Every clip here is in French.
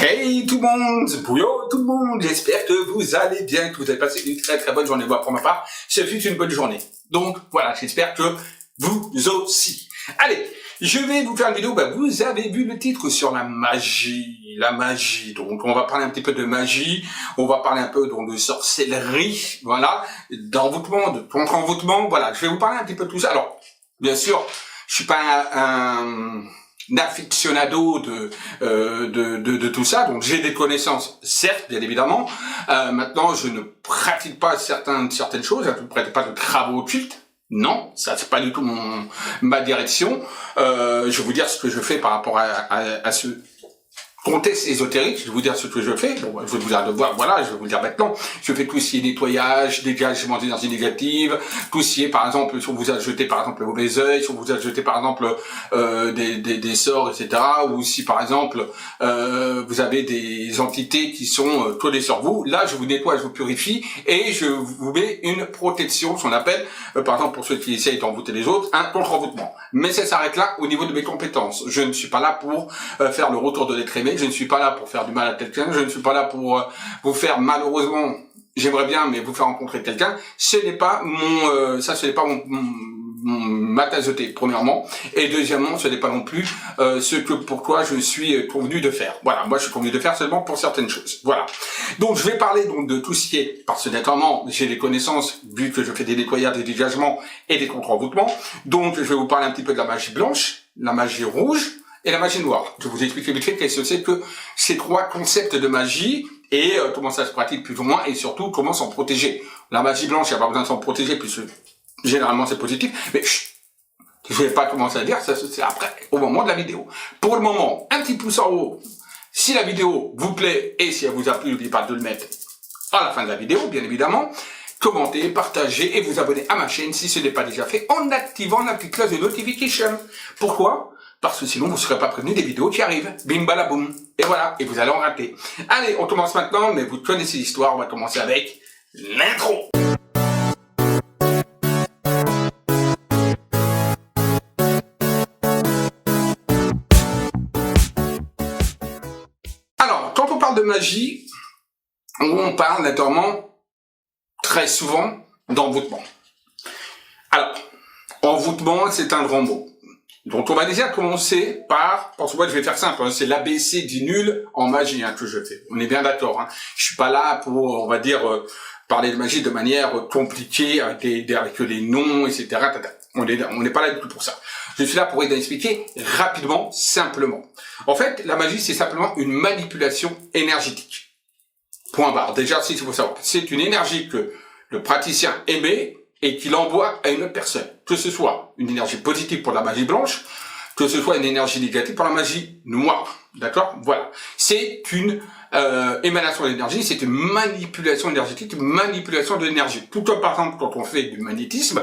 Hey tout le monde, bouillon tout le monde, j'espère que vous allez bien, que vous avez passé une très bonne journée. Moi pour ma part, ce fut une bonne journée. Donc voilà, j'espère que vous aussi. Allez, je vais vous faire une vidéo, vous avez vu le titre sur la magie. Donc on va parler un petit peu de magie, on va parler un peu de sorcellerie, voilà, d'envoûtement, de contre-envoûtement, voilà, je vais vous parler un petit peu de tout ça. Alors, bien sûr, je suis pas un aficionado de tout ça, donc j'ai des connaissances, certes, bien évidemment. Maintenant, je ne pratique pas certaines choses, je ne pratique pas de travaux occultes. Non, ça c'est pas du tout ma direction. Je vais vous dire ce que je fais par rapport à ce contexte ésotérique, je vais vous dire ce que je fais. Bon, je vais vous dire voilà, je vais vous dire maintenant. Je fais tout ce qui est nettoyage, dégagement d'énergie négative, tout ce qui est, par exemple, si on vous a jeté, par exemple, le mauvais œil, si on vous a jeté, par exemple, des sorts, etc., ou si, par exemple, vous avez des entités qui sont collées sur vous, là, je vous nettoie, je vous purifie, et je vous mets une protection, ce qu'on appelle, par exemple, pour ceux qui essayent d'envoûter les autres, un contre-envoûtement. Mais ça s'arrête là au niveau de mes compétences. Je ne suis pas là pour faire le retour de l'être aimé. Je ne suis pas là pour faire du mal à quelqu'un, je ne suis pas là pour vous faire, malheureusement, j'aimerais bien, mais vous faire rencontrer quelqu'un. Ce n'est pas ma tasse de thé, premièrement, et deuxièmement, ce n'est pas non plus ce que pourquoi je suis convenu de faire. Voilà, moi je suis convenu de faire seulement pour certaines choses. Voilà. Donc je vais parler donc de tout ce qui est, parce que naturellement j'ai des connaissances, vu que je fais des nettoyages, des dégagements et des contre-envoûtements. Donc je vais vous parler un petit peu de la magie blanche, la magie rouge et la magie noire. Je vais vous expliquer vite fait qu'est-ce que c'est que ces trois concepts de magie et comment ça se pratique plus ou moins, et surtout comment s'en protéger. La magie blanche, il n'y a pas besoin de s'en protéger puisque généralement c'est positif, mais je vais pas commencer à dire, ça c'est après, au moment de la vidéo. Pour le moment, un petit pouce en haut si la vidéo vous plaît, et si elle vous a plu, n'oubliez pas de le mettre à la fin de la vidéo, bien évidemment. Commentez, partagez et vous abonnez à ma chaîne si ce n'est pas déjà fait en activant la petite cloche de notification. Pourquoi ? Parce que sinon vous ne serez pas prévenu des vidéos qui arrivent. Bim balaboum. Et voilà, et vous allez en rater. Allez, on commence maintenant, mais vous connaissez l'histoire, on va commencer avec l'intro. Alors, quand on parle de magie, on parle naturellement très souvent d'envoûtement. Alors, envoûtement, c'est un grand mot. Donc on va déjà commencer par, parce que moi je vais faire simple, c'est l'ABC du nul en magie que je fais. On est bien d'accord. Je suis pas là pour, on va dire, parler de magie de manière compliquée avec les noms, etc. On n'est pas là du tout pour ça. Je suis là pour expliquer rapidement, simplement. En fait, la magie c'est simplement une manipulation énergétique. Point barre. Déjà, si il faut savoir, c'est une énergie que le praticien émet et qu'il envoie à une autre personne. Que ce soit une énergie positive pour la magie blanche, que ce soit une énergie négative pour la magie noire. D'accord ? Voilà. C'est une émanation d'énergie, c'est une manipulation énergétique, une manipulation de l'énergie. Tout comme par exemple quand on fait du magnétisme,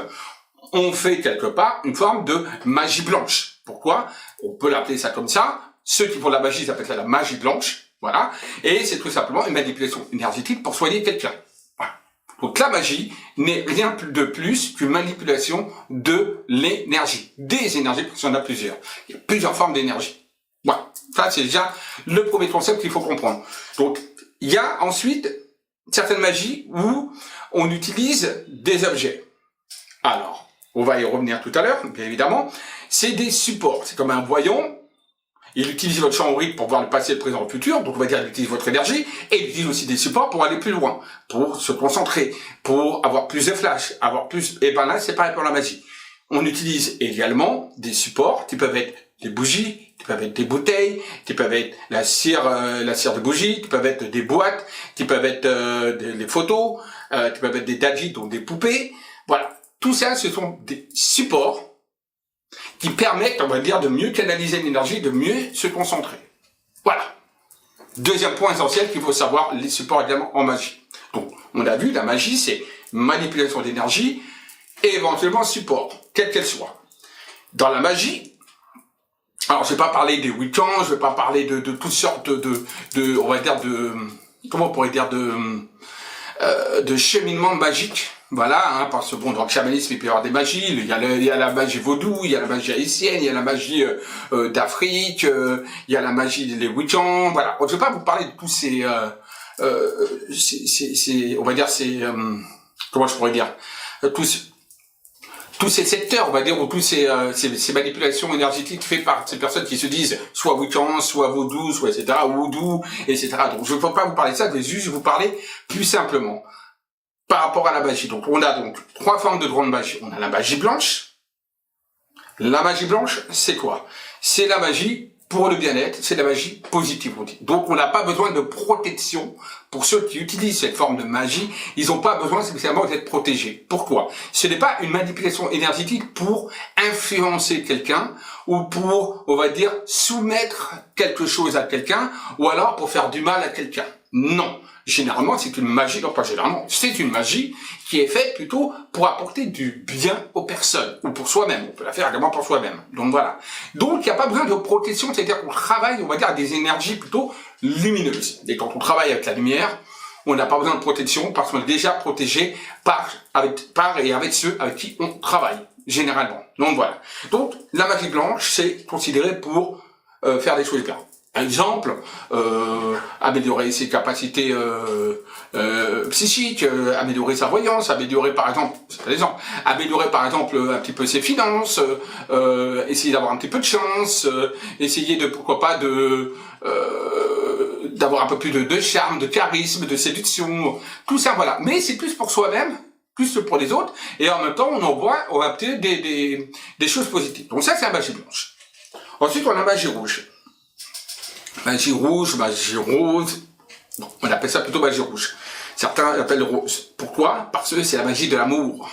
on fait quelque part une forme de magie blanche. Pourquoi ? On peut l'appeler ça comme ça. Ceux qui font la magie, ils appellent ça la magie blanche. Voilà. Et c'est tout simplement une manipulation énergétique pour soigner quelqu'un. Donc la magie n'est rien de plus qu'une manipulation de l'énergie. Des énergies, parce qu'il y en a plusieurs. Il y a plusieurs formes d'énergie. Voilà. Ça, c'est déjà le premier concept qu'il faut comprendre. Donc, il y a ensuite certaines magies où on utilise des objets. Alors, on va y revenir tout à l'heure, bien évidemment. C'est des supports. C'est comme un voyant. Il utilise votre champ aurique pour voir le passé, le présent, le futur. Donc, on va dire qu'il utilise votre énergie. Et il utilise aussi des supports pour aller plus loin, pour se concentrer, pour avoir plus de flash, avoir plus... Et ben là, c'est pareil pour la magie. On utilise également des supports qui peuvent être des bougies, qui peuvent être des bouteilles, qui peuvent être la cire de bougie, qui peuvent être des boîtes, qui peuvent être des photos, qui peuvent être des dadgits, donc des poupées. Voilà. Tout ça, ce sont des supports qui permettent, on va dire, de mieux canaliser l'énergie, de mieux se concentrer. Voilà. Deuxième point essentiel qu'il faut savoir, les supports également en magie. Donc, on a vu, la magie, c'est manipulation d'énergie et éventuellement support, quelle qu'elle soit. Dans la magie, alors je vais pas parler des Wiccans, je vais pas parler de toutes sortes on va dire comment on pourrait dire de cheminement magique. Voilà, hein, parce que bon, dans le chamanisme, il peut y avoir des magies, il y a la magie vaudou, il y a la magie haïtienne, il y a la magie d'Afrique, il y a la magie des Wiccans, voilà. Je ne vais pas vous parler de tous ces, on va dire, comment je pourrais dire, tous ces secteurs, on va dire, ou tous ces manipulations énergétiques faites par ces personnes qui se disent soit Wiccan, soit vaudou, soit etc., voodoo, etc. Donc je ne peux pas vous parler de ça, je vais juste vous parler plus simplement. Par rapport à la magie. Donc, on a donc 3 formes de grande magie. On a la magie blanche. La magie blanche, c'est quoi? C'est la magie pour le bien-être, c'est la magie positive. Donc, on n'a pas besoin de protection. Pour ceux qui utilisent cette forme de magie, ils n'ont pas besoin spécialement d'être protégés. Pourquoi? Ce n'est pas une manipulation énergétique pour influencer quelqu'un ou pour, on va dire, soumettre quelque chose à quelqu'un ou alors pour faire du mal à quelqu'un. Non. Généralement, c'est une magie, non pas généralement, c'est une magie qui est faite plutôt pour apporter du bien aux personnes, ou pour soi-même, on peut la faire également pour soi-même. Donc voilà. Donc il n'y a pas besoin de protection, c'est-à-dire qu'on travaille, on va dire, des énergies plutôt lumineuses. Et quand on travaille avec la lumière, on n'a pas besoin de protection parce qu'on est déjà protégé par et avec ceux avec qui on travaille, généralement. Donc voilà. Donc la magie blanche, c'est considéré pour faire des choses bien. Exemple, améliorer ses capacités psychiques, améliorer sa voyance, améliorer par exemple un petit peu ses finances, essayer d'avoir un petit peu de chance, essayer de pourquoi pas d'avoir un peu plus de charme, de charisme, de séduction, tout ça voilà. Mais c'est plus pour soi-même, plus que pour les autres, et en même temps on va obtenir des choses positives. Donc ça c'est la magie blanche. Ensuite on a la magie rouge. Magie rouge, magie rose, bon, on appelle ça plutôt magie rouge. Certains l'appellent rose. Pourquoi? Parce que c'est la magie de l'amour,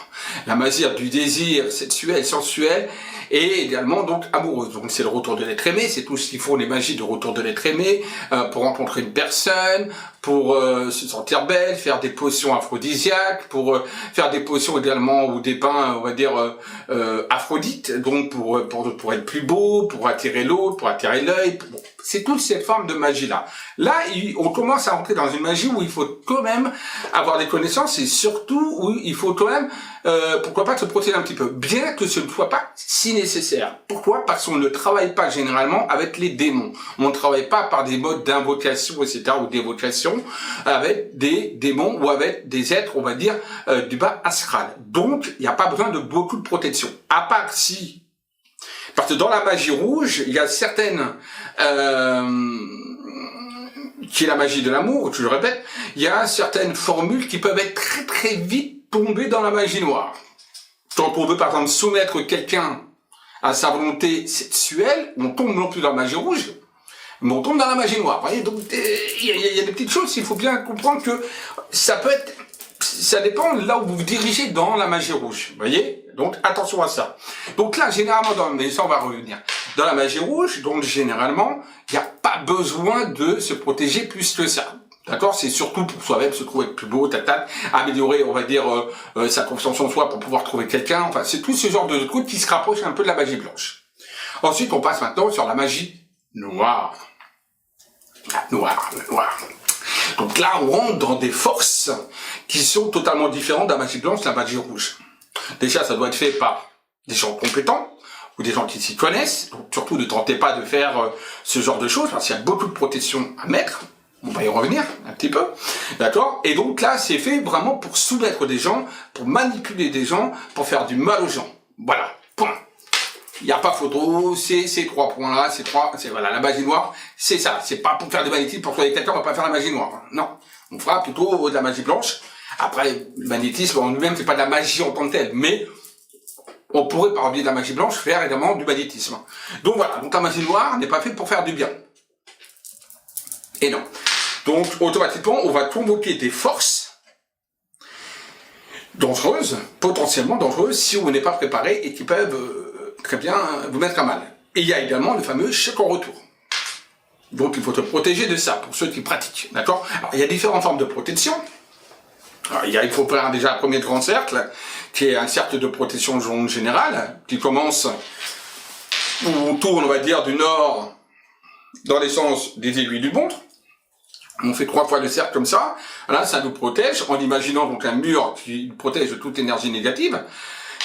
la magie du désir sexuel, sensuel, et également donc amoureuse. Donc c'est le retour de l'être aimé, c'est tout ce qu'ils font les magies de retour de l'être aimé, pour rencontrer une personne, pour se sentir belle, faire des potions aphrodisiaques, pour faire des potions également ou des pains, on va dire Aphrodite, donc pour être plus beau, pour attirer l'autre, pour attirer l'œil. Bon, c'est toute cette forme de magie là. Là, on commence à rentrer dans une magie où il faut quand même avoir des connaissances et surtout où il faut quand même, pourquoi pas, se protéger un petit peu, bien que ce ne soit pas si nécessaire. Pourquoi? Parce qu'on ne travaille pas généralement avec les démons. On ne travaille pas par des modes d'invocation, etc., ou d'évocation, avec des démons ou avec des êtres, on va dire, du bas astral. Donc, il n'y a pas besoin de beaucoup de protection. À part si... Parce que dans la magie rouge, il y a certaines... qui est la magie de l'amour, je le répète, il y a certaines formules qui peuvent être très très vite tombées dans la magie noire. Quand on veut par exemple soumettre quelqu'un à sa volonté sexuelle, on tombe non plus dans la magie rouge, mais on tombe dans la magie noire. Vous voyez, donc il y a des petites choses, il faut bien comprendre que ça peut être, ça dépend là où vous vous dirigez dans la magie rouge. Vous voyez, donc attention à ça. Donc là, généralement, mais ça on va revenir. Dans la magie rouge, donc généralement, il n'y a pas besoin de se protéger plus que ça. D'accord? C'est surtout pour soi-même se trouver plus beau, améliorer, on va dire, sa confiance en soi pour pouvoir trouver quelqu'un. Enfin, c'est tout ce genre de trucs qui se rapprochent un peu de la magie blanche. Ensuite, on passe maintenant sur la magie noire. Noire. Donc là, on rentre dans des forces qui sont totalement différentes de la magie blanche, de la magie rouge. Déjà, ça doit être fait par des gens compétents, ou des gens qui s'y connaissent, donc surtout ne tentez pas de faire ce genre de choses, parce qu'il y a beaucoup de protection à mettre, on va y revenir un petit peu, d'accord? Et donc là, c'est fait vraiment pour soumettre des gens, pour manipuler des gens, pour faire du mal aux gens. Voilà, point. Il n'y a pas photo, c'est ces 3 points-là, voilà, la magie noire, c'est ça, c'est pas pour faire des magnétismes, pour soigner quelqu'un, on va pas faire la magie noire, non. On fera plutôt de la magie blanche. Après, le magnétisme en lui-même, c'est pas de la magie en tant que telle, mais on pourrait, par le biais de la magie blanche, faire également du magnétisme. Donc voilà, donc la magie noire n'est pas faite pour faire du bien. Et non. Donc, automatiquement, on va convoquer des forces dangereuses, potentiellement dangereuses, si on n'est pas préparé et qui peuvent très bien vous mettre à mal. Et il y a également le fameux chèque en retour. Donc, il faut se protéger de ça, pour ceux qui pratiquent. D'accord? Alors, il y a différentes formes de protection. Alors, il faut faire déjà un premier grand cercle, qui est un cercle de protection générale, qui commence où on tourne, on va dire, du nord dans les sens des aiguilles d'une montre. On fait 3 fois le cercle comme ça. Voilà, ça nous protège en imaginant donc un mur qui protège de toute énergie négative.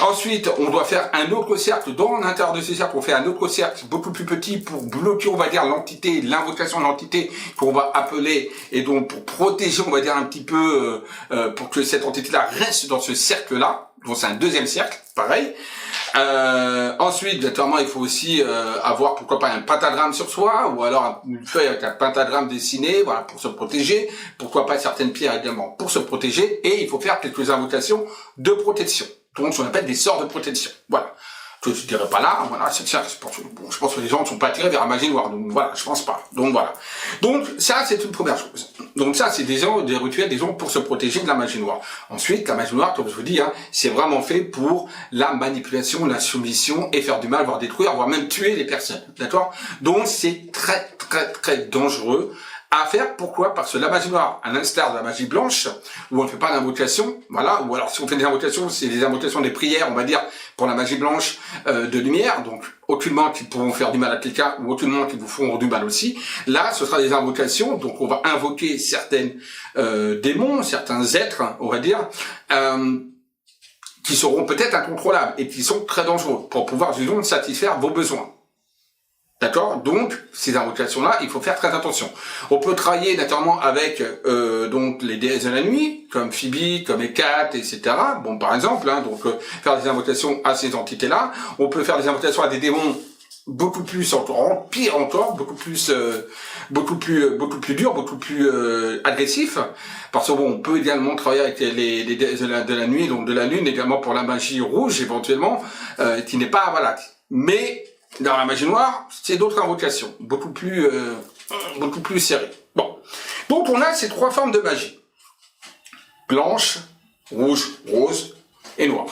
Ensuite, on doit faire un autre cercle. Dans l'intérieur de ce cercle, on fait un autre cercle beaucoup plus petit pour bloquer, on va dire, l'entité, l'invocation de l'entité qu'on va appeler, et donc pour protéger, on va dire, un petit peu, pour que cette entité-là reste dans ce cercle-là. Donc c'est un deuxième cercle, pareil. Ensuite, naturellement, il faut aussi avoir, pourquoi pas, un pentagramme sur soi, ou alors une feuille avec un pentagramme dessiné, voilà, pour se protéger. Pourquoi pas certaines pierres également pour se protéger. Et il faut faire quelques invocations de protection. Donc, ce qu'on appelle des sorts de protection. Voilà. Je ne dirais pas là, voilà, c'est ça, je pense que les gens ne sont pas attirés vers la magie noire, donc voilà, je pense pas. Donc voilà. Donc, ça, c'est une première chose. Donc ça, c'est des rituels, des gens pour se protéger de la magie noire. Ensuite, la magie noire, comme je vous dis, hein, c'est vraiment fait pour la manipulation, la soumission, et faire du mal, voire détruire, voire même tuer les personnes. D'accord? Donc, c'est très, très, très dangereux à faire. Pourquoi? Parce que la magie noire, à l'instar de la magie blanche, où on ne fait pas d'invocation, voilà, ou alors si on fait des invocations, c'est des invocations, des prières, on va dire, pour la magie blanche de lumière, donc aucunement qui pourront faire du mal à quelqu'un, ou aucunement qui vous feront du mal aussi. Là, ce sera des invocations, donc on va invoquer certaines démons, certains êtres, on va dire, qui seront peut-être incontrôlables, et qui sont très dangereux, pour pouvoir, disons, satisfaire vos besoins. D'accord? Donc, ces invocations-là, il faut faire très attention. On peut travailler naturellement avec donc les déesses de la nuit, comme Phoebe, comme Hécate, etc. Bon, par exemple, hein, donc faire des invocations à ces entités-là. On peut faire des invocations à des démons beaucoup plus pire encore, beaucoup plus durs, beaucoup plus agressifs. Parce que bon, on peut également travailler avec les déesses de la nuit, donc de la lune, également pour la magie rouge éventuellement, qui n'est pas voilà. Mais dans la magie noire, c'est d'autres invocations, beaucoup plus serrées. Bon, donc on a ces 3 formes de magie. Blanche, rouge, rose et noire.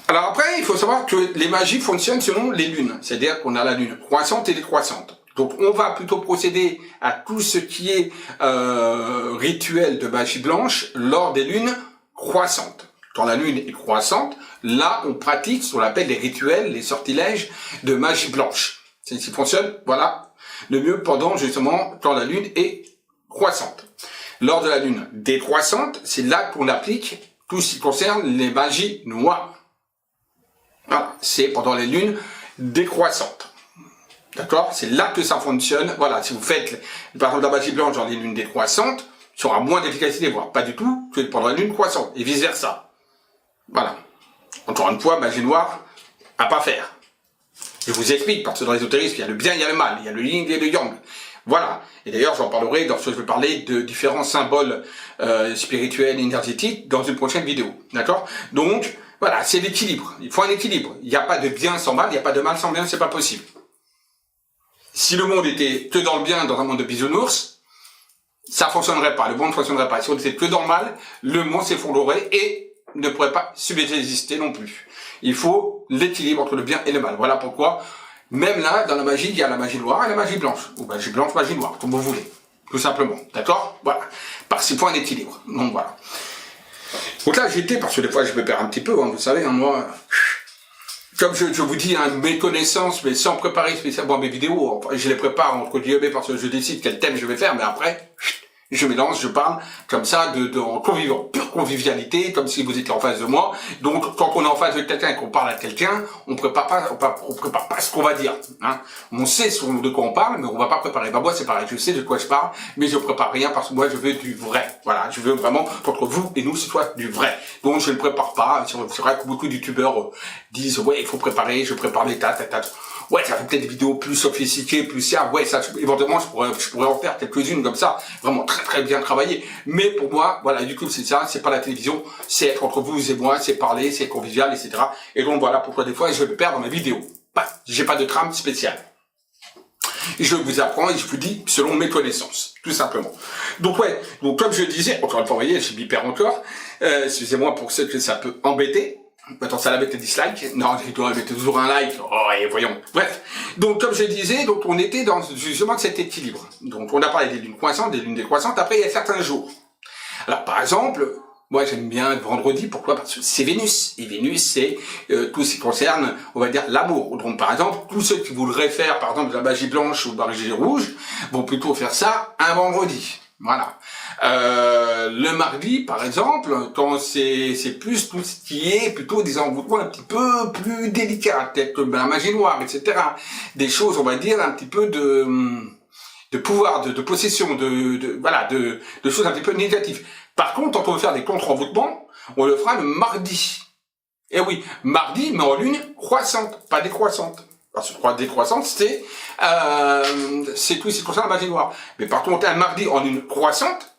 Alors après, il faut savoir que les magies fonctionnent selon les lunes. C'est-à-dire qu'on a la lune croissante et décroissante. Donc on va plutôt procéder à tout ce qui est rituel de magie blanche lors des lunes croissantes. Quand la lune est croissante, là, on pratique ce qu'on appelle les rituels, les sortilèges de magie blanche. C'est ce qui fonctionne, voilà, le mieux pendant, justement, quand la lune est croissante. Lors de la lune décroissante, c'est là qu'on applique tout ce qui concerne les magies noires. Voilà, c'est pendant les lunes décroissantes. D'accord? C'est là que ça fonctionne. Voilà, si vous faites, par exemple, la magie blanche dans les lunes décroissantes, ça aura moins d'efficacité, voire pas du tout, que pendant la lune croissante, et vice versa. Voilà. Encore une fois, magie noire, à pas faire. Je vous explique, parce que dans l'ésotérisme, il y a le bien, il y a le mal, il y a le yin et le yang. Voilà. Et d'ailleurs, j'en parlerai lorsque je vais parler de différents symboles spirituels, énergétiques, dans une prochaine vidéo. D'accord? Donc, voilà, c'est l'équilibre. Il faut un équilibre. Il n'y a pas de bien sans mal, il n'y a pas de mal sans bien, c'est pas possible. Si le monde était que dans le bien, dans un monde de bisounours, ça fonctionnerait pas, le monde ne fonctionnerait pas. Si on était que dans le mal, le monde s'effondrerait et ne pourrait pas subsister non plus. Il faut l'équilibre entre le bien et le mal. Voilà pourquoi, même là, dans la magie, il y a la magie noire et la magie blanche. Ou magie blanche, magie noire, comme vous voulez. Tout simplement. D'accord? Voilà. Parce qu'il faut un équilibre. Donc voilà. Donc là, j'étais, parce que des fois, je me perds un petit peu, hein, vous savez, hein, moi, comme je vous dis, hein, mes connaissances, mais sans préparer spécialement mes vidéos, enfin, je les prépare entre guillemets parce que je décide quel thème je vais faire, mais après, je me lance, je parle comme ça en pure convivialité, comme si vous étiez en face de moi. Donc, quand on est en face de quelqu'un et qu'on parle à quelqu'un, on prépare pas ce qu'on va dire. Hein. On sait de quoi on parle, mais on va pas préparer. Bah moi, c'est pareil, je sais de quoi je parle, mais je prépare rien parce que moi, je veux du vrai. Voilà, je veux vraiment qu'entre vous et nous, ce soit du vrai. Donc, je ne prépare pas. C'est vrai que beaucoup de youtubeurs disent, ouais, il faut préparer, je prépare les tas. Ouais, ça fait peut-être des vidéos plus sophistiquées, plus simples. Ouais, ça, éventuellement, je pourrais en faire quelques-unes comme ça, vraiment très très bien travaillées. Mais pour moi, voilà, YouTube, c'est ça, c'est pas la télévision, c'est être entre vous et moi, c'est parler, c'est convivial, etc. Et donc voilà pourquoi des fois je me perds dans mes vidéos. Bah, j'ai pas de trame spéciale. Et je vous apprends et je vous dis selon mes connaissances, tout simplement. Donc ouais, donc comme je le disais, encore une fois, vous voyez, je m'y perds encore. Excusez-moi pour ceux que ça peut embêter. Attends, ça avec les dislikes. Non, je dois mettre toujours un like. Oh, et voyons. Bref. Donc, comme je disais, donc, on était dans, justement, cet équilibre. Donc, on a parlé des lunes croissantes, des lunes décroissantes. Après, il y a certains jours. Alors, par exemple, Moi, j'aime bien le vendredi. Pourquoi? Parce que c'est Vénus. Et Vénus, c'est tout ce qui concerne, on va dire, l'amour. Donc, par exemple, tous ceux qui voudraient faire, par exemple, de la magie blanche ou de la magie rouge, vont plutôt faire ça un vendredi. Voilà. Le mardi, par exemple, quand c'est plus tout ce qui est plutôt des envoûtements un petit peu plus délicats, peut-être que la magie noire, etc. Des choses, on va dire, un petit peu de pouvoir, de possession, de choses un petit peu négatives. Par contre, quand on veut faire des contre-envoûtements, on le fera le mardi. Et oui, mardi, mais en lune croissante, pas décroissante. Parce que décroissante, c'est tout ce qui concerne la magie noire. Mais par contre, un mardi en lune croissante,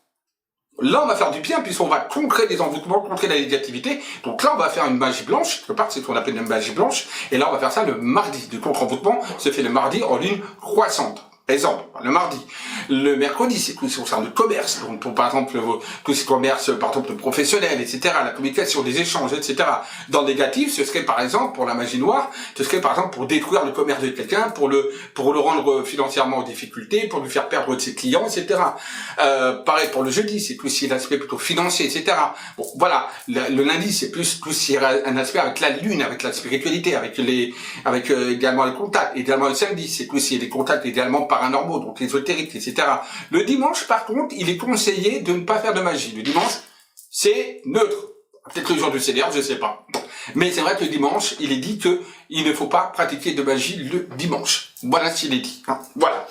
là, on va faire du bien, puisqu'on va contrer les envoûtements, contrer la négativité. Donc là, on va faire une magie blanche, quelque part, c'est ce qu'on appelle une magie blanche. Et là, on va faire ça le mardi. Du contre-envoûtement se fait le mardi en lune croissante. Exemple, le mardi. Le mercredi, c'est tout ce qui concerne le commerce. Donc, pour, par exemple, tout ce commerce, par exemple, professionnel, etc., la communication, des échanges, etc. Dans le négatif, ce serait, par exemple, pour la magie noire, ce serait, par exemple, pour détruire le commerce de quelqu'un, pour le rendre financièrement en difficulté, pour lui faire perdre de ses clients, etc. Pareil pour le jeudi, c'est tout ce qui est l'aspect plutôt financier, etc. Bon, voilà. Le lundi, c'est plus un aspect avec la lune, avec la spiritualité, avec également les contacts. Également le samedi, c'est tout ce qui est des contacts également paranormaux, donc ésotériques, etc. Le dimanche, par contre, il est conseillé de ne pas faire de magie. Le dimanche, c'est neutre. Peut-être le jour du Seigneur, je sais pas. Mais c'est vrai que le dimanche, il est dit que il ne faut pas pratiquer de magie le dimanche. Voilà ce qu'il est dit. Hein. Voilà.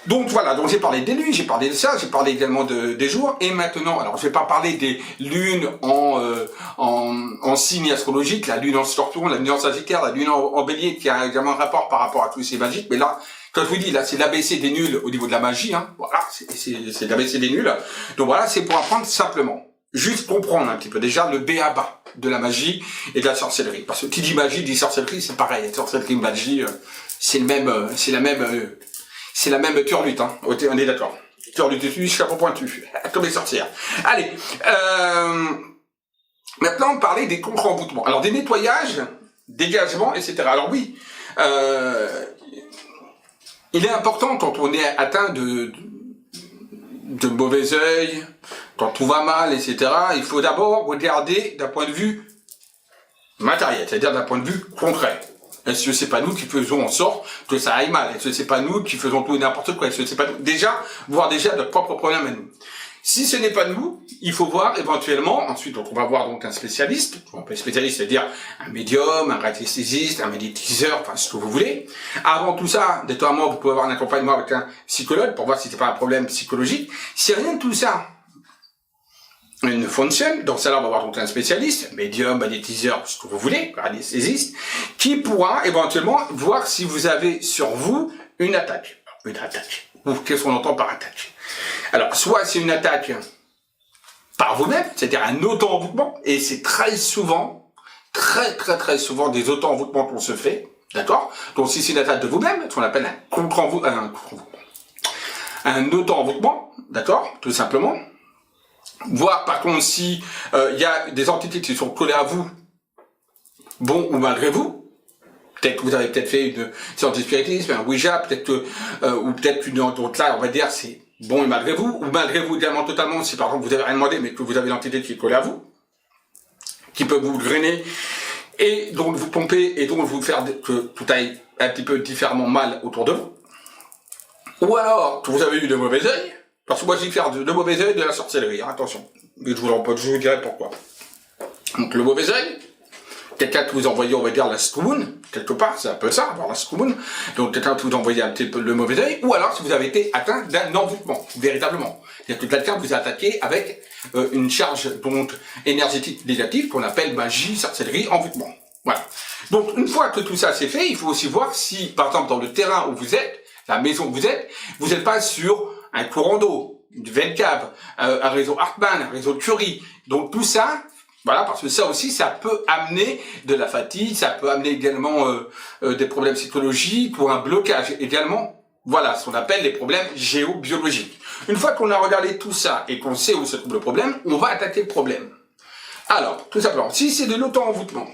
Donc voilà, donc j'ai parlé des nuits, j'ai parlé de ça, j'ai parlé également des jours, et maintenant, alors je vais pas parler des lunes en signe astrologique, la lune en Scorpion, la lune en Sagittaire, la lune en Bélier, qui a également un rapport par rapport à tous ces magiques, mais là, comme je vous dis, là, c'est l'ABC des nuls au niveau de la magie, hein. Voilà, c'est l'ABC des nuls. Donc voilà, c'est pour apprendre simplement. Juste comprendre un petit peu déjà le B.A.-ba de la magie et de la sorcellerie. Parce que qui dit magie, dit sorcellerie, c'est pareil. Sorcellerie, magie, c'est la même turlute, hein. On est d'accord. Turlute dessus, chapeau pointu. Comme les sorcières. Allez, maintenant, on parlait des contre-envoûtements. Alors, des nettoyages, dégagements, etc. Alors oui, il est important quand on est atteint de mauvais œil, quand tout va mal, etc. Il faut d'abord regarder d'un point de vue matériel, c'est-à-dire d'un point de vue concret. Est-ce que c'est pas nous qui faisons en sorte que ça aille mal? Est-ce que c'est pas nous qui faisons tout et n'importe quoi? Est-ce que c'est pas nous? Déjà, voir déjà notre propre problème à nous. Si ce n'est pas nous, il faut voir éventuellement, ensuite donc on va voir donc un spécialiste, on peut spécialiste, c'est-à-dire un médium, un radiesthésiste, un magnétiseur, enfin ce que vous voulez. Avant tout ça, détournement, vous pouvez avoir un accompagnement avec un psychologue pour voir si c'est pas un problème psychologique. Si rien de tout ça ne fonctionne, donc ça là on va voir donc un spécialiste, médium, magnétiseur, ce que vous voulez, radiesthésiste, qui pourra éventuellement voir si vous avez sur vous une attaque. Une attaque. Ou qu'est-ce qu'on entend par attaque? Alors, soit c'est une attaque par vous-même, c'est-à-dire un auto-envoûtement, et c'est très souvent des auto-envoûtements qu'on se fait, d'accord? Donc si c'est une attaque de vous-même, ce qu'on appelle un contre-envoûtement, un auto-envoûtement, d'accord? Tout simplement. Voir par contre si y a des entités qui sont collées à vous, bon ou malgré vous. Peut-être que vous avez peut-être fait une séance de spiritisme, un Ouija, peut-être que, ou peut-être qu'une autre là, on va dire, c'est bon et malgré vous, ou malgré vous également totalement, si par exemple vous avez rien demandé, mais que vous avez l'entité qui est collée à vous, qui peut vous drainer, et donc vous pomper, et donc vous faire que tout aille un petit peu différemment mal autour de vous. Ou alors, que vous avez eu de mauvais œil, parce que moi j'ai faire de mauvais œil de la sorcellerie, hein, attention. Mais je vous dirai pourquoi. Donc le mauvais œil, quelqu'un qui vous envoyait, on va dire, la scoumoune, quelque part, c'est un peu ça, avoir la scoumoune. Donc, quelqu'un qui vous envoyait un petit peu le mauvais œil, ou alors si vous avez été atteint d'un envoûtement, véritablement. C'est-à-dire que quelqu'un vous a attaqué avec une charge donc énergétique négative qu'on appelle magie, sorcellerie, envoûtement. Voilà. Donc, une fois que tout ça c'est fait, il faut aussi voir si, par exemple, dans le terrain où vous êtes, la maison où vous n'êtes pas sur un courant d'eau, une veine cave, un réseau Hartmann, un réseau Curie. Donc, tout ça, voilà, parce que ça aussi, ça peut amener de la fatigue, ça peut amener également des problèmes psychologiques ou un blocage également. Voilà, ce qu'on appelle les problèmes géobiologiques. Une fois qu'on a regardé tout ça et qu'on sait où se trouve le problème, on va attaquer le problème. Alors, tout simplement, si c'est de l'auto-envoûtement,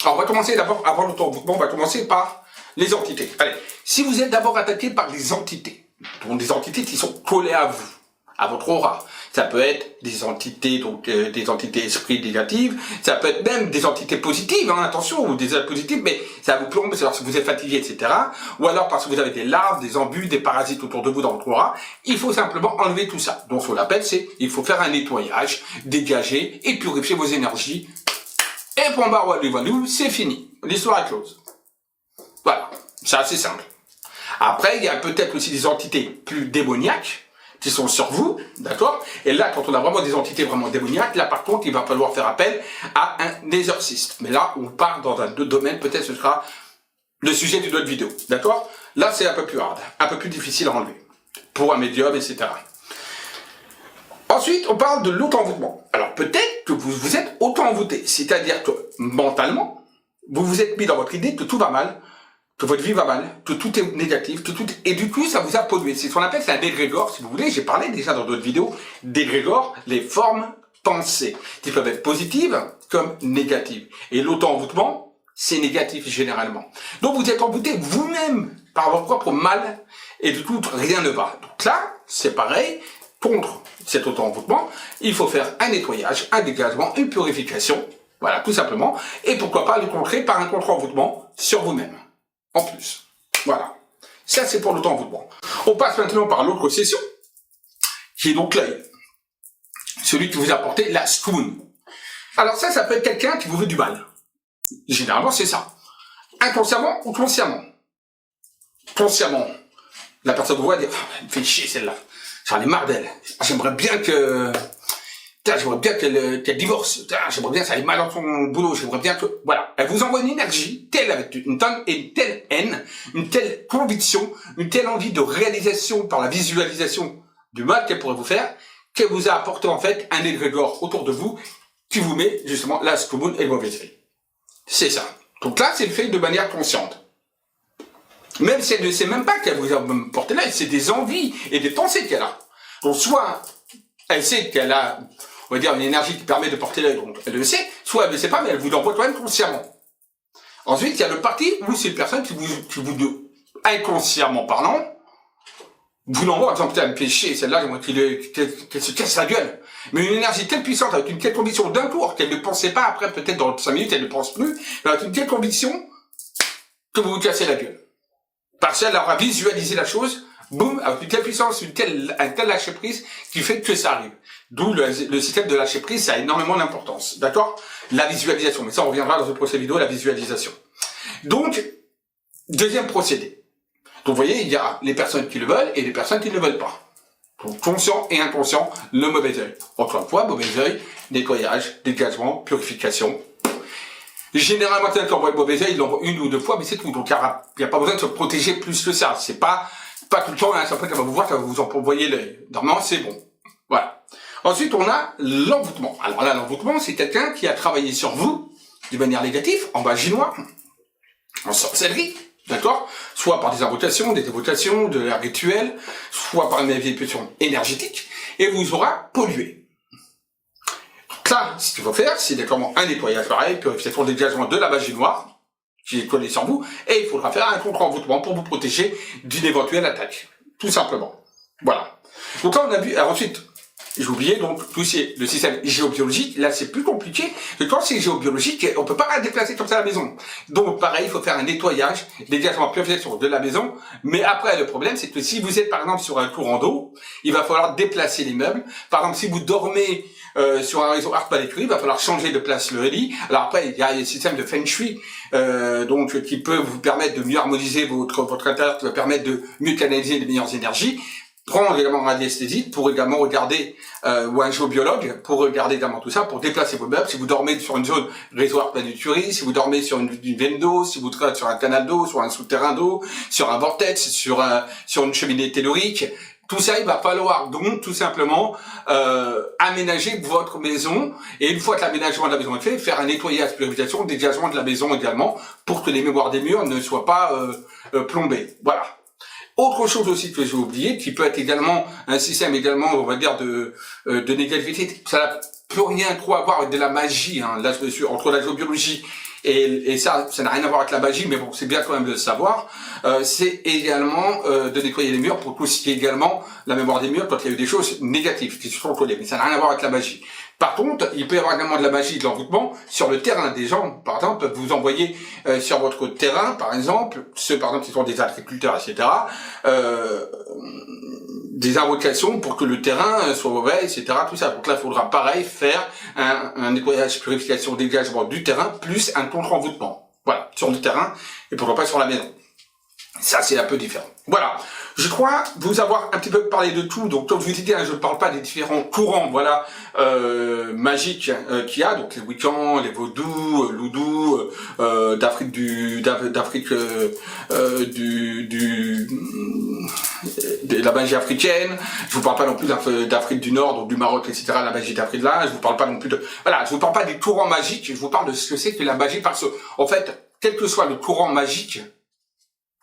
alors on va commencer d'abord, avant l'auto-envoûtement, on va commencer par les entités. Allez, si vous êtes d'abord attaqué par les entités, donc des entités qui sont collées à vous, à votre aura. Ça peut être des entités, donc des entités esprits négatives, ça peut être même des entités positives, hein, attention, ou des entités positives, mais ça vous plombe, c'est parce que vous êtes fatigué, etc. Ou alors parce que vous avez des larves, des embus, des parasites autour de vous dans votre aura. Il faut simplement enlever tout ça. Donc ce qu'on appelle, c'est, il faut faire un nettoyage, dégager et purifier vos énergies. Et pour Walou, c'est fini. L'histoire est close. Voilà. C'est assez simple. Après, il y a peut-être aussi des entités plus démoniaques qui sont sur vous, d'accord? Et là, quand on a vraiment des entités vraiment démoniaques, là, par contre, il va falloir faire appel à un exorciste. Mais là, on part dans un autre domaine, peut-être ce sera le sujet d'une autre vidéo, d'accord? Là, c'est un peu plus hard, un peu plus difficile à enlever, pour un médium, etc. Ensuite, on parle de l'auto-envoûtement. Alors, peut-être que vous êtes auto-envoûté, c'est-à-dire que, mentalement, vous vous êtes mis dans votre idée que tout va mal, que votre vie va mal, que tout est négatif, et du coup, ça vous a pollué. C'est ce qu'on appelle, c'est un dégrégore, si vous voulez. J'ai parlé déjà dans d'autres vidéos, dégrégore les formes pensées, qui peuvent être positives comme négatives. Et l'auto-envoûtement, c'est négatif généralement. Donc, vous êtes envoûté vous-même par votre propre mal, et du coup, rien ne va. Donc là, c'est pareil, contre cet auto-envoûtement, il faut faire un nettoyage, un dégagement, une purification, voilà, tout simplement, et pourquoi pas le contrer par un contre-envoûtement sur vous-même. En plus. Voilà. Ça, c'est pour l'auto-envoûtement. On passe maintenant par l'autre session, qui est donc l'œil. Celui qui vous a apporté la spoon. Alors ça peut être quelqu'un qui vous veut du mal. Généralement, c'est ça. Inconsciemment ou consciemment. Consciemment, la personne vous voit dire, elle me fait chier celle-là. J'en ai marre d'elle. J'aimerais bien que... J'aimerais bien qu'elle divorce. J'aimerais bien que ça aille mal dans son boulot. J'aimerais bien que... Voilà. Elle vous envoie une énergie telle, avec une telle haine, une telle conviction, une telle envie de réalisation par la visualisation du mal qu'elle pourrait vous faire, qu'elle vous a apporté en fait un égrégore autour de vous qui vous met justement la scomoun et le mauvais œil. C'est ça. Donc là, c'est fait de manière consciente. Même si elle ne sait même pas qu'elle vous a porté là, c'est des envies et des pensées qu'elle a. Donc soit elle sait qu'elle a, on va dire, une énergie qui permet de porter l'œil, donc elle le sait, soit elle ne sait pas, mais elle vous l'envoie quand même consciemment. Ensuite, il y a le parti où c'est une personne qui vous inconsciemment parlant, vous l'envoie en disant, putain, elle me fait chier, celle-là, j'aimerais qu'elle se casse la gueule. Mais une énergie telle puissante, avec une telle conviction d'un tour, qu'elle ne pensait pas, après, peut-être dans 5 minutes, elle ne pense plus, mais avec une telle conviction, que vous vous cassez la gueule. Parce qu'elle aura visualisé la chose, boum, avec une telle puissance, un tel lâcher prise, qui fait que ça arrive. D'où le système de lâcher prise, ça a énormément d'importance. D'accord? La visualisation. Mais ça, on reviendra dans une prochaine vidéo, la visualisation. Donc, deuxième procédé. Donc, vous voyez, il y a les personnes qui le veulent et les personnes qui ne le veulent pas. Donc, conscient et inconscient, le mauvais œil. Encore une fois, mauvais œil, nettoyage, dégagement, purification. Généralement, quand on voit le mauvais œil, il l'envoie une ou deux fois, mais c'est tout. Donc, il n'y a pas besoin de se protéger plus que ça. C'est pas tout le temps, hein, après qu'elle va vous voir, qu'elle va vous envoyer l'œil. Normalement, c'est bon. Voilà. Ensuite, on a l'envoûtement. Alors là, l'envoûtement, c'est quelqu'un qui a travaillé sur vous, de manière négative, en magie noire, en sorcellerie, d'accord? Soit par des invocations, de la rituel, soit par une manipulation énergétique, et vous aura pollué. Ça, ce qu'il faut faire, c'est d'accord un nettoyage pareil, purification, dégagement de la magie noire, qui est collée sur vous, et il faudra faire un contre-envoûtement pour vous protéger d'une éventuelle attaque. Tout simplement. Voilà. Donc là, on a vu, alors ensuite, j'ai oublié, donc, tout c'est le système géobiologique. Là, c'est plus compliqué, que quand c'est géobiologique, on peut pas déplacer comme ça la maison. Donc, pareil, il faut faire un nettoyage, dégagement, purification de la maison. Mais après, le problème, c'est que si vous êtes, par exemple, sur un courant d'eau, il va falloir déplacer les meubles. Par exemple, si vous dormez sur un réseau arc-pas-détruit, il va falloir changer de place le lit. Alors après, il y a le système de Feng Shui, donc, qui peut vous permettre de mieux harmoniser votre intérieur, qui va permettre de mieux canaliser les meilleures énergies. Prendre également un radiesthésiste pour également regarder, ou un géobiologue, pour regarder également tout ça, pour déplacer vos meubles. Si vous dormez sur une zone réservoir planéturie, si vous dormez sur une veine d'eau, si vous dormez sur un canal d'eau, sur un souterrain d'eau, sur un vortex, sur une cheminée tellurique, tout ça, il va falloir donc tout simplement aménager votre maison, et une fois que l'aménagement de la maison est fait, faire un nettoyage, purification, dégagement de la maison également, pour que les mémoires des murs ne soient pas plombées. Voilà. Autre chose aussi que j'ai oublié, qui peut être également un système également, on va dire, de négativité, ça n'a plus rien trop à voir avec de la magie, hein, là, entre la géobiologie et ça n'a rien à voir avec la magie, mais bon, c'est bien quand même de le savoir, c'est également de nettoyer les murs pour tout ce qui est également la mémoire des murs quand il y a eu des choses négatives qui se sont collées, mais ça n'a rien à voir avec la magie. Par contre, il peut y avoir également de la magie de l'envoûtement sur le terrain. Des gens, par exemple, peuvent vous envoyer sur votre terrain, par exemple, ceux par exemple qui sont des agriculteurs, etc., des invocations pour que le terrain soit mauvais, etc., tout ça. Donc là, il faudra pareil faire un nettoyage, purification, dégagement du terrain, plus un contre-envoûtement. Voilà, sur le terrain, et pourquoi pas sur la maison. Ça, c'est un peu différent. Voilà. Je crois vous avoir un petit peu parlé de tout. Donc, comme je vous ai dit, je ne parle pas des différents courants, voilà, magiques qu'il y a. Donc, les Wiccans, les vaudous, l'oudou, d'Afrique de la magie africaine. Je vous parle pas non plus d'Afrique du Nord, donc du Maroc, etc. La magie d'Afrique de là. Je vous parle pas non plus de, voilà, je vous parle pas des courants magiques. Je vous parle de ce que c'est que la magie, parce que, en fait, quel que soit le courant magique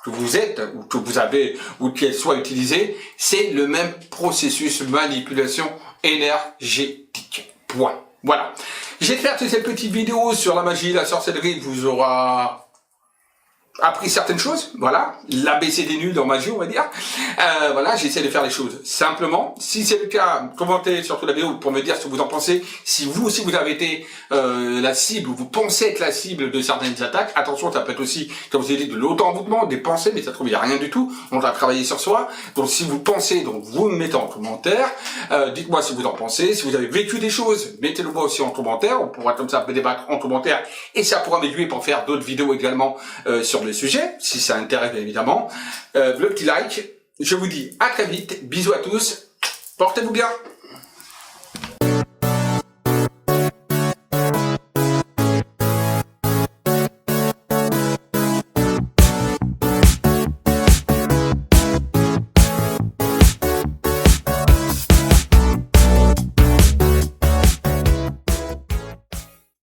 que vous êtes, ou que vous avez, ou qu'elle soit utilisée, c'est le même processus manipulation énergétique. Point. Voilà. J'espère que cette petite vidéo sur la magie, la sorcellerie vous aura appris certaines choses, voilà, l'ABC des nuls en magie, on va dire. Voilà, j'essaie de faire les choses simplement. Si c'est le cas, commentez surtout la vidéo pour me dire ce que vous en pensez. Si vous aussi vous avez été la cible, ou vous pensez être la cible de certaines attaques, attention, ça peut être aussi, comme je vous ai dit, de l'auto-envoûtement, des pensées, mais ça se trouve, il n'y a rien du tout. On va travailler sur soi. Donc si vous pensez, donc vous me mettez en commentaire. Dites-moi si vous en pensez. Si vous avez vécu des choses, mettez-le moi aussi en commentaire. On pourra comme ça débattre en commentaire, et ça pourra m'aiguiller pour faire d'autres vidéos également sur le sujet, si ça intéresse bien évidemment. Le petit like. Je vous dis à très vite. Bisous à tous. Portez-vous bien.